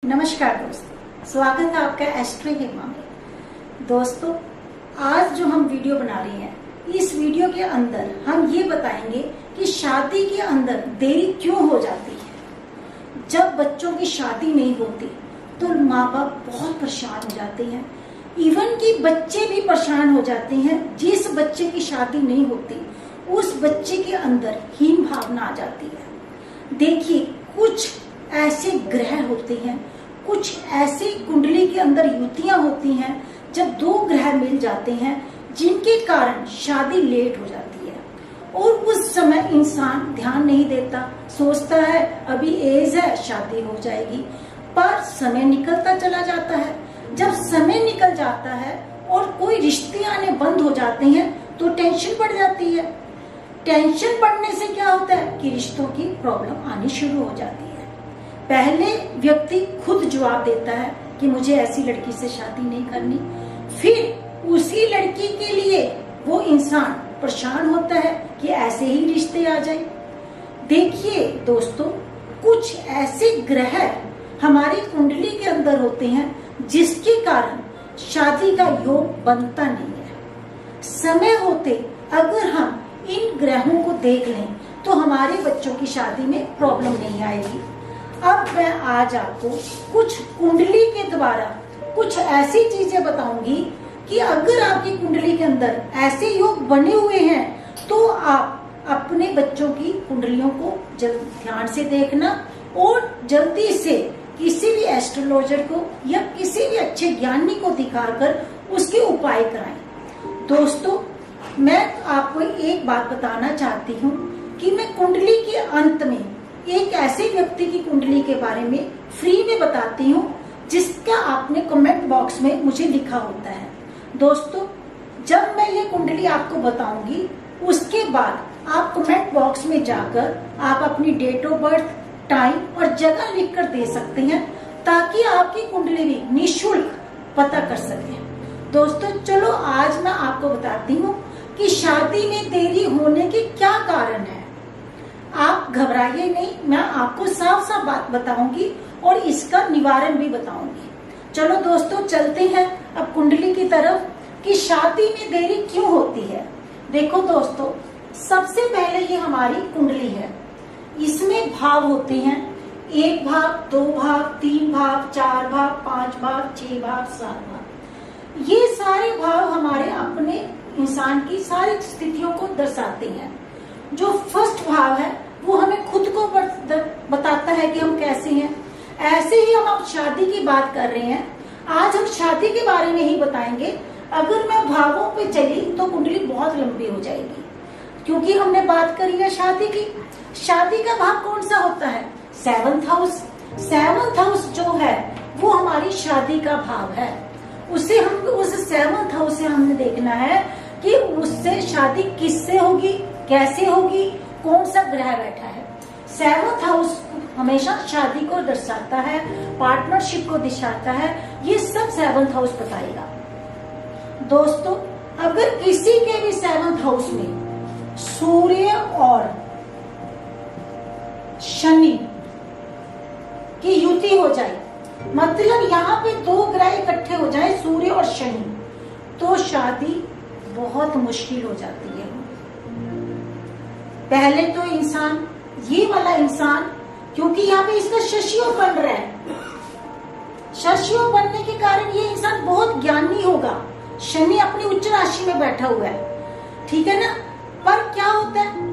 नमस्कार दोस्तों, स्वागत है आपका एस्ट्रो हेमा में। दोस्तों, आज जो हम वीडियो बना रहे हैं, इस वीडियो के अंदर हम ये बताएंगे कि शादी के अंदर देरी क्यों हो जाती है। जब बच्चों की शादी नहीं होती तो माँ बाप बहुत परेशान हो जाते हैं। इवन कि बच्चे भी परेशान हो जाते हैं। जिस बच्चे की शादी नहीं होती उस बच्चे के अंदर हीन भावना आ जाती है। देखिए, कुछ ऐसे ग्रह होते हैं, कुछ ऐसे कुंडली के अंदर युतियां होती हैं, जब दो ग्रह मिल जाते हैं जिनके कारण शादी लेट हो जाती है। और उस समय इंसान ध्यान नहीं देता, सोचता है अभी एज है, शादी हो जाएगी, पर समय निकलता चला जाता है। जब समय निकल जाता है और कोई रिश्ते आने बंद हो जाते हैं तो टेंशन बढ़ जाती है। टेंशन बढ़ने से क्या होता है कि रिश्तों की प्रॉब्लम आनी शुरू हो जाती है। पहले व्यक्ति खुद जवाब देता है कि मुझे ऐसी लड़की से शादी नहीं करनी, फिर उसी लड़की के लिए वो इंसान परेशान होता है कि ऐसे ही रिश्ते आ जाए। देखिए दोस्तों, कुछ ऐसे ग्रह हमारी कुंडली के अंदर होते हैं जिसके कारण शादी का योग बनता नहीं है। समय होते अगर हम इन ग्रहों को देख लें तो हमारे बच्चों की शादी में प्रॉब्लम नहीं आएगी। अब मैं आज आपको कुछ कुंडली के द्वारा कुछ ऐसी चीजें बताऊंगी कि अगर आपकी कुंडली के अंदर ऐसे योग बने हुए हैं तो आप अपने बच्चों की कुंडलियों को ध्यान से देखना और जल्दी से किसी भी एस्ट्रोलॉजर को या किसी भी अच्छे ज्ञानी को दिखाकर उसके उपाय कराएं। दोस्तों, मैं आपको एक बात बताना चाहती हूँ कि मैं कुंडली के अंत में एक ऐसे व्यक्ति की कुंडली के बारे में फ्री में बताती हूँ जिसका आपने कमेंट बॉक्स में मुझे लिखा होता है। दोस्तों, जब मैं ये कुंडली आपको बताऊंगी उसके बाद आप कमेंट बॉक्स में जाकर आप अपनी डेट ऑफ बर्थ, टाइम और जगह लिखकर दे सकते हैं ताकि आपकी कुंडली भी निःशुल्क पता कर सके। दोस्तों, चलो आज मैं आपको बताती हूँ कि शादी में देरी होने के क्या कारण है। आप घबराइए नहीं, मैं आपको साफ साफ बात बताऊंगी और इसका निवारण भी बताऊंगी। चलो दोस्तों, चलते हैं अब कुंडली की तरफ कि शादी में देरी क्यों होती है। देखो दोस्तों, सबसे पहले ये हमारी कुंडली है। इसमें भाव होते हैं, 1 भाव, 2 भाव, 3 भाव, 4 भाव, 5 भाव, 6 भाव, 7 भाव। ये सारे भाव हमारे अपने इंसान की सारी स्थितियों को दर्शाते हैं। जो फर्स्ट भाव है वो हमें खुद को बताता है कि हम कैसे हैं। ऐसे ही हम अब शादी की बात कर रहे हैं। आज हम शादी के बारे में ही बताएंगे। अगर मैं भावों पे चली तो कुंडली बहुत लंबी हो जाएगी, क्योंकि हमने बात करी है शादी की। शादी का भाव कौन सा होता है? 7th house. 7th हाउस जो है वो हमारी शादी का भाव है। उसे हम उस 7th हाउस से हमने देखना है कि उससे शादी किससे होगी, कैसे होगी, कौन सा ग्रह बैठा है। 7th हाउस हमेशा शादी को दर्शाता है, पार्टनरशिप को दर्शाता है। ये सब 7th हाउस बताएगा। दोस्तों, अगर किसी के भी 7th हाउस में सूर्य और शनि की युति हो जाए, मतलब यहाँ पे दो ग्रह इकट्ठे हो जाए, सूर्य और शनि, तो शादी बहुत मुश्किल हो जाती है। पहले तो इंसान, ये वाला इंसान, क्योंकि यहाँ पे इसका शशियोग बन रहा है, शशियोग बनने के कारण ये इंसान बहुत ज्ञानी होगा। शनि अपनी उच्च राशि में बैठा हुआ है, ठीक है ना। पर क्या होता है,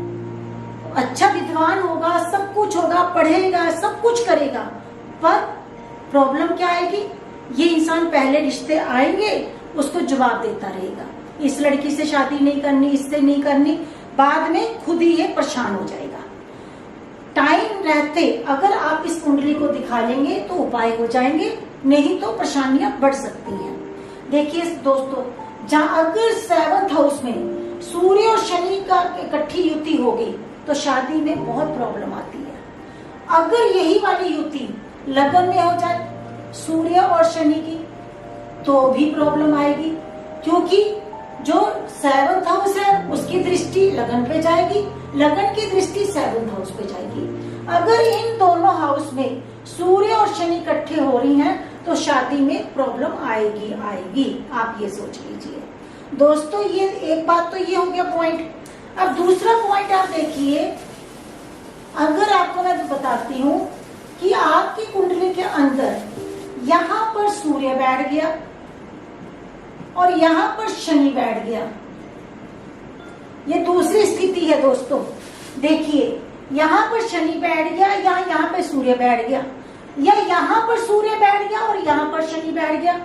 अच्छा विद्वान होगा, सब कुछ होगा, पढ़ेगा, सब कुछ करेगा, पर प्रॉब्लम क्या आएगी, ये इंसान पहले रिश्ते आएंगे, उसको जवाब देता रहेगा, इस लड़की से शादी नहीं करनी, इससे नहीं करनी, बाद में खुद ही ये परेशान हो जाएगा। टाइम रहते अगर आप इस कुंडली को दिखा लेंगे तो उपाय हो जाएंगे, नहीं तो परेशानियां बढ़ सकती हैं। देखिए दोस्तों, जहाँ अगर 7th हाउस में सूर्य और शनि का इकट्ठी युति होगी तो शादी में बहुत प्रॉब्लम आती है। अगर यही वाली युति लगन में हो जाए सूर्य और शनि की तो भी प्रॉब्लम आएगी, क्योंकि जो 7th हाउस है उसकी दृष्टि लगन पे जाएगी, लगन की दृष्टि 7th हाउस पे जाएगी। अगर इन दोनों हाउस में सूर्य और शनि इकट्ठे हो रहे शादी में प्रॉब्लम आएगी आएगी, आप ये सोच लीजिए दोस्तों। ये एक बात तो ये हो गया पॉइंट। अब दूसरा पॉइंट आप देखिए, अगर आपको मैं बताती हूँ कि आपकी कुंडली के अंदर यहाँ पर सूर्य बैठ गया और यहाँ पर शनि बैठ गया, ये दूसरी स्थिति है दोस्तों। देखिए यहाँ पर शनि बैठ गया या यहाँ पे सूर्य बैठ गया, या यहाँ पर सूर्य बैठ गया और यहाँ पर शनि बैठ गया,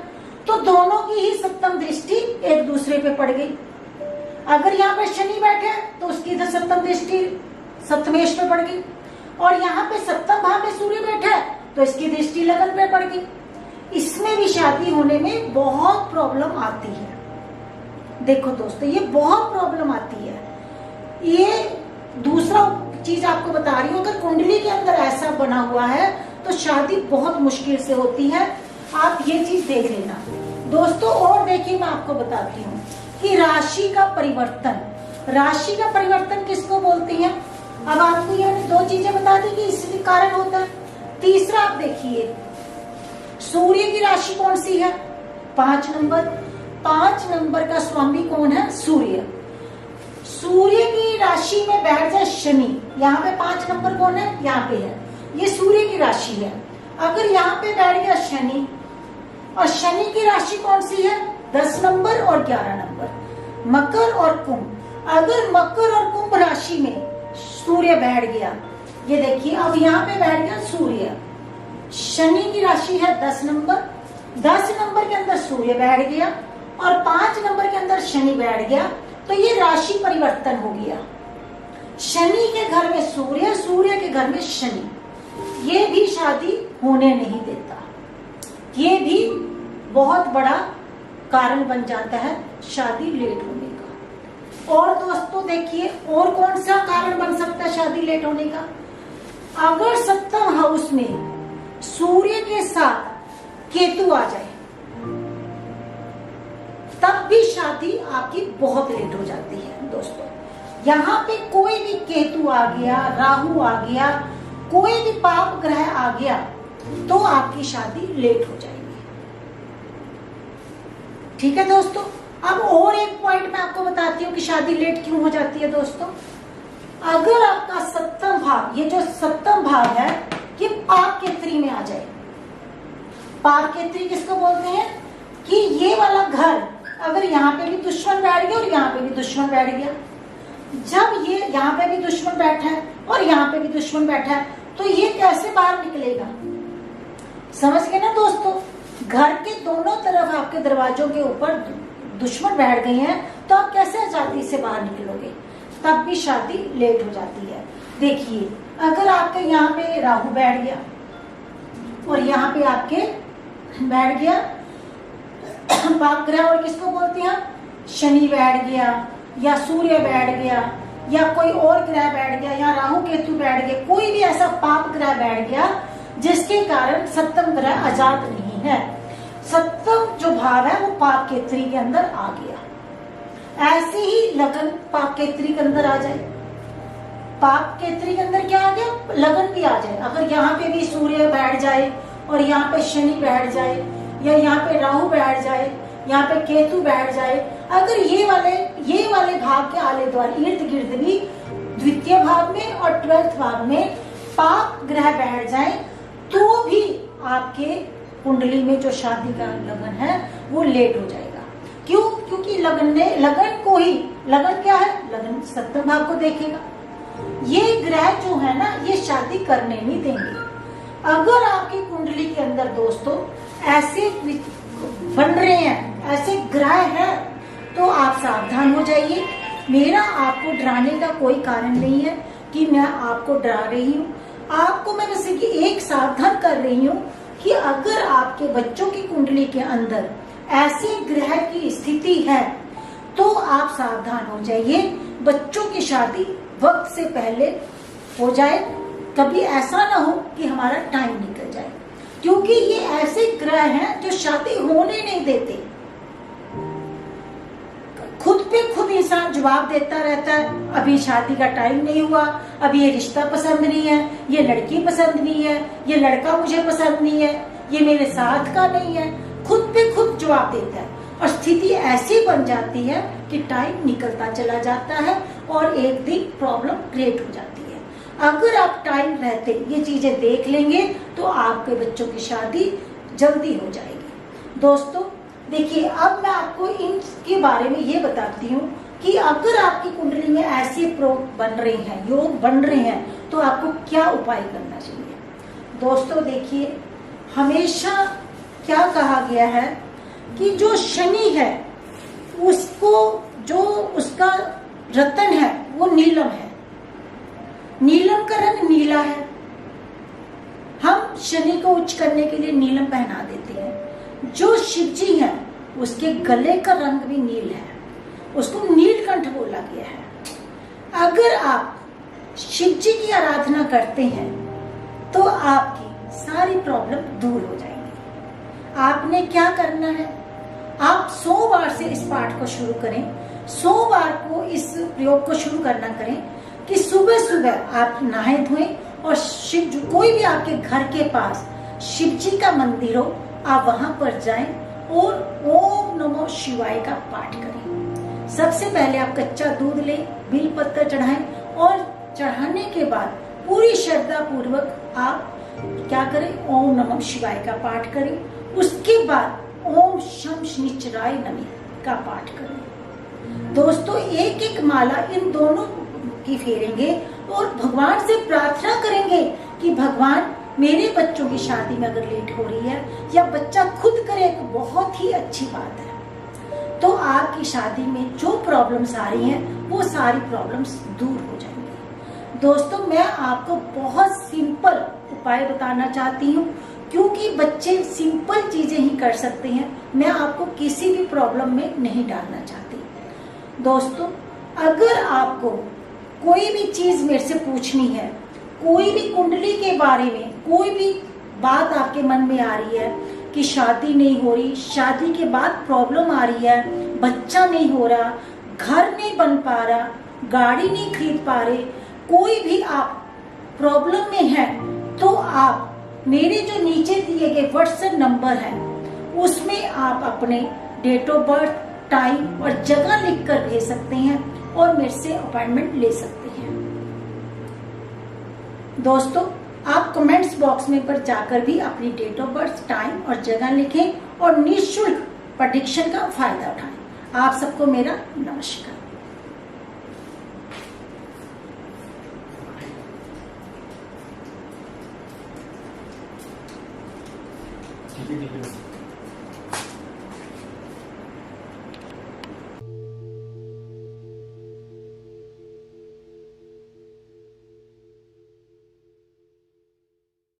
तो दोनों की ही सप्तम दृष्टि एक दूसरे पे पड़ गई। अगर यहाँ पे शनि बैठे तो उसकी सप्तम दृष्टि सप्तमेश पे पड़ गई, और यहाँ पे सप्तम भाव में सूर्य बैठा है तो इसकी दृष्टि लगन पे पड़ गई। इसमें भी शादी होने में बहुत प्रॉब्लम आती है। देखो दोस्तों, ये बहुत प्रॉब्लम आती है। ये दूसरा चीज आपको बता रही हूँ, अगर कुंडली के अंदर ऐसा बना हुआ है तो शादी बहुत मुश्किल से होती है। आप ये चीज देख लेना दोस्तों। और देखिए, मैं आपको बताती हूँ कि राशि का परिवर्तन, राशि का परिवर्तन किसको बोलती है। अब आपको ये दो चीजें बता दी कि इसके कारण होता है। तीसरा आप देखिए, सूर्य की राशि कौन सी है, 5 नंबर। 5 नंबर का स्वामी कौन है, सूर्य। सूर्य की राशि में बैठ जाए शनि, यहाँ पे 5 नंबर कौन है, यहाँ पे है, ये सूर्य की राशि है। अगर यहाँ पे बैठ गया शनि, और शनि की राशि कौन सी है, 10 नंबर और 11 नंबर, मकर और कुंभ। अगर मकर और कुंभ राशि में सूर्य बैठ गया, ये देखिए अब यहाँ पे बैठ गया सूर्य, शनि की राशि है 10 नंबर, 10 नंबर के अंदर सूर्य बैठ गया और 5 नंबर के अंदर शनि बैठ गया, तो ये राशि परिवर्तन हो गया। शनि के घर में सूर्य, सूर्य के घर में शनि, ये भी शादी होने नहीं देता। ये भी बहुत बड़ा कारण बन जाता है शादी लेट होने का। और दोस्तों देखिए, और कौन सा कारण बन सकता है शादी लेट होने का। अगर सप्तम हाउस में सूर्य के साथ केतु आ जाए, तब भी शादी आपकी बहुत लेट हो जाती है दोस्तों। यहाँ पे कोई भी केतु आ गया, राहु आ गया, कोई भी पाप ग्रह आ गया, तो आपकी शादी लेट हो जाएगी। ठीक है दोस्तों। अब और एक पॉइंट मैं आपको बताती हूँ कि शादी लेट क्यों हो जाती है दोस्तों। अगर आपका सप्तम भाव, ये जो सप्तम भाव है, ये पाप केत्री में आ जाए। पाप केत्री किसको बोलते हैं कि ये वाला घर, अगर यहाँ पे भी दुश्मन बैठ गया और यहाँ पे भी दुश्मन बैठ गया, जब ये यहाँ पे भी दुश्मन बैठा है और यहाँ पे भी दुश्मन बैठा है, तो ये कैसे बाहर निकलेगा। समझ गए ना दोस्तों। घर के दोनों तरफ आपके दरवाजों के ऊपर दुश्मन बैठ गए हैं, तो आप कैसे आजादी से बाहर निकलोगे। तब भी शादी लेट हो जाती है। देखिए, अगर आपके यहाँ पे राहु बैठ गया और यहाँ पे आपके बैठ गया पाप ग्रह, और किसको बोलते हैं, शनि बैठ गया या सूर्य बैठ गया या कोई और ग्रह बैठ गया या राहु केतु बैठ गया, कोई भी ऐसा पाप ग्रह बैठ गया जिसके कारण सप्तम ग्रह आजाद नहीं है, सप्तम जो भाव है वो पाप केत्री के अंदर आ गया। ऐसे ही लगन पाप केत्री के अंदर आ जाए। पाप केत्री के अंदर क्या आ गया, लगन भी आ जाए। अगर यहाँ पे भी सूर्य बैठ जाए और यहाँ पे शनि बैठ जाए, या यहाँ पे राहु बैठ जाए, यहाँ पे केतु बैठ जाए, अगर ये वाले भाव के आले द्वार इर्द गिर्द भी द्वितीय भाव में और 12th भाव में पाप ग्रह बैठ जाए, तो भी आपके कुंडली में जो शादी का लगन है वो लेट हो जाएगा। क्यों? क्योंकि लगन को ही, लगन क्या है, लगन सप्तम भाव को देखेगा। ये ग्रह जो है ना, ये शादी करने नहीं देंगे। अगर आपकी कुंडली के अंदर दोस्तों ऐसे बन रहे हैं, ऐसे ग्रह हैं, तो आप सावधान हो जाइए। मेरा आपको डराने का कोई कारण नहीं है कि मैं आपको डरा रही हूँ। आपको मैं बस एक सावधान कर रही हूँ कि अगर आपके बच्चों की कुंडली के अंदर ऐसे ग्रह की स्थिति है, तो आप सावधान हो जाइए। बच्चों की शादी वक्त से पहले हो जाए। कभी ऐसा ना हो कि हमारा टाइम निकल जाए, क्योंकि ये ऐसे ग्रह हैं जो शादी होने नहीं देते। खुद पे खुद इंसान जवाब देता रहता है, अभी शादी का टाइम नहीं हुआ, अभी ये रिश्ता पसंद नहीं है, ये लड़की पसंद नहीं है, ये लड़का मुझे पसंद नहीं है। ये मेरे साथ का नहीं है, खुद पे खुद जवाब देता है और स्थिति ऐसी बन जाती है कि टाइम निकलता चला जाता है और एक दिन प्रॉब्लम क्रिएट हो जाती है। अगर आप टाइम रहते ये चीजें देख लेंगे तो आपके बच्चों की शादी जल्दी हो जाएगी। दोस्तों देखिए, अब मैं आपको इनके बारे में ये बताती हूँ कि अगर आपकी कुंडली में ऐसे योग बन रहे हैं, योग बन रहे हैं, तो आपको क्या उपाय करना चाहिए। दोस्तों देखिए, हमेशा क्या कहा गया है कि जो शनि है उसको, जो उसका रतन है वो नीलम है, नीलम का रंग नीला है। हम शनि को उच्च करने के लिए नीलम पहना देते हैं। जो शिव जी है उसके गले का रंग भी नील है, उसको नीलकंठ बोला गया है। अगर आप शिव जी की आराधना करते हैं तो आपकी सारी प्रॉब्लम दूर हो जाएगी। आपने क्या करना है, आप 100 बार से इस पाठ को शुरू करें, 100 बार को इस प्रयोग को शुरू करना करें कि सुबह सुबह आप नहाए धोएं और शिव जी, कोई भी आपके घर के पास शिव जी का मंदिर हो, आप वहां पर जाएं और ओम नमो शिवाय का पाठ करें। सबसे पहले आप कच्चा दूध लें, बिल पत्र चढ़ाएं और चढ़ाने के बाद पूरी श्रद्धा पूर्वक आप क्या करें, ओम नमः शिवाय का पाठ करें। उसके बाद ओम शम शनिचराय नमः का पाठ करें। दोस्तों एक एक माला इन दोनों की फेरेंगे और भगवान से प्रार्थना करेंगे कि भगवान मेरे बच्चों की शादी में अगर लेट हो रही है या बच्चा खुद करे तो बहुत ही अच्छी बात है, तो आपकी शादी में जो प्रॉब्लम्स आ रही हैं वो सारी प्रॉब्लम्स दूर हो जाएंगी। दोस्तों मैं आपको बहुत सिंपल उपाय बताना चाहती हूँ, क्योंकि बच्चे सिंपल चीजें ही कर सकते हैं। मैं आपको किसी भी प्रॉब्लम में नहीं डालना चाहती। दोस्तों अगर आपको कोई भी चीज मेरे से पूछनी है, कोई भी कुंडली के बारे में कोई भी बात आपके मन में आ रही है कि शादी नहीं हो रही, शादी के बाद प्रॉब्लम आ रही है, बच्चा नहीं हो रहा, घर नहीं बन पा रहा, गाड़ी नहीं खरीद पा रहे, कोई भी आप प्रॉब्लम में है, तो आप मेरे जो नीचे दिए गए व्हाट्सएप नंबर है उसमें आप अपने डेट ऑफ बर्थ, टाइम और जगह लिखकर भेज सकते हैं और मेरे से अपॉइंटमेंट ले सकते हैं। दोस्तों आप कमेंट्स बॉक्स में पर जाकर भी अपनी डेट ऑफ बर्थ, टाइम और जगह लिखें और निःशुल्क प्रेडिक्शन का फायदा उठाएं। आप सबको मेरा नमस्कार। ठीक है।